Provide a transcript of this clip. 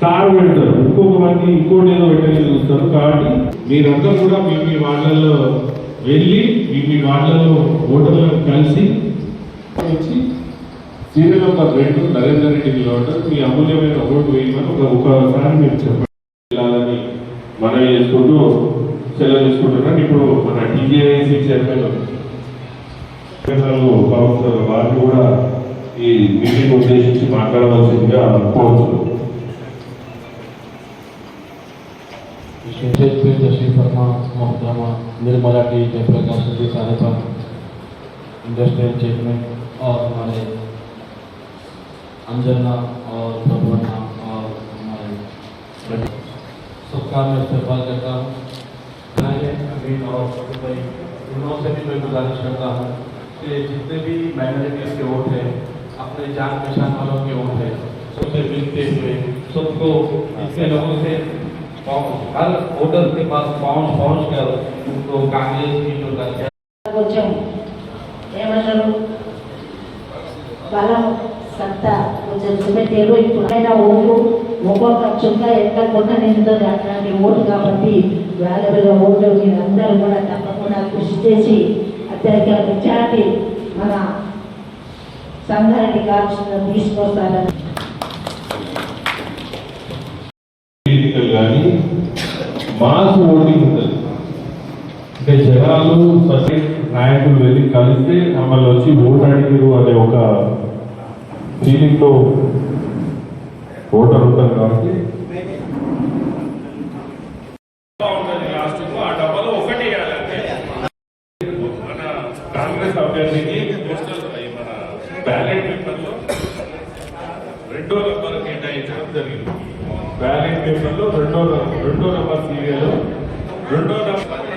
Star పెడతారు, ఇంకొక మంది ఇంకోటి ఏదో పెట్టని చూస్తారు. కాబట్టి మీరందరూ కూడా మీ వాళ్ళల్లో వెళ్ళి మీ వాళ్ళలో ఓటర్లను కలిసి సీరియల్ నెంబర్ 2 నరేందర్ రెడ్డి నిలబడ్డారు. మీ అమూల్యమైన ఓటు వేయమని ఒకసారి మీరు చెప్పాలని మనం చేసుకుంటూ సెలవు తీసుకుంటున్నాను. ఇప్పుడు మన టీజేఐసీ చైర్మన్ కౌన్సిలర్ వారిని కూడా ఈ మీటింగ్ ఉద్దేశించి మాట్లాడవలసిందిగా కోరుతున్నాను. तशरीफ फरमा मोहतरमा निर्मला टी जयप्रकाश जी साहिबा इंडस्ट्रियल चेयरमैन और हमारे अंजना और प्रभुना और हमारे सबका मैं इस्तेमाल करता हूँ। अमीन और भाई उन्हों से भी मैं गुजारिश करता हूँ कि जितने भी माइनॉरिटीज़ के वोट हैं, अपने जान पहचान वालों के वोट है, सबसे मिलते हुए सबको इसके लोगों से हर वोटर के पास पहुँच कर उनको कांग्रेस की जो కొంచెం ఏమంటారు బలం సత్తా కొంచెం చూపెట్టారు. ఇప్పుడైనా ఓట్లు ఒక్కొక్క చుక్క ఎట్లా కొన్న నిండుతుంది అట్లాంటి ఓటు కాబట్టి వాల్యుబుల్గా ఓట్లు మీరందరూ కూడా తప్పకుండా కృషి చేసి అత్యధిక మెజారిటీ మన సంఘానికి కావాల్సిన తీసుకొస్తారని కానీ మాస్ ఓటింగ్ ఉంటుంది. అంటే జనాలు నాయకులు వెళ్ళి కలిస్తే మమ్మల్ని వచ్చి ఓటు అడిగారు అనే ఒక ఫీలింగ్తో ఓటర్ ఉంటారు. కాబట్టి ఆ డబ్బాలో ఒకటి మన కాంగ్రెస్ అభ్యర్థికి మన బ్యాలెట్ పేపర్లో 2వ నెంబర్ కేటాయించడం జరిగింది. బ్యాలెట్ పేపర్లో 2వ నెంబర్ సీరియల్ 2వ నెంబర్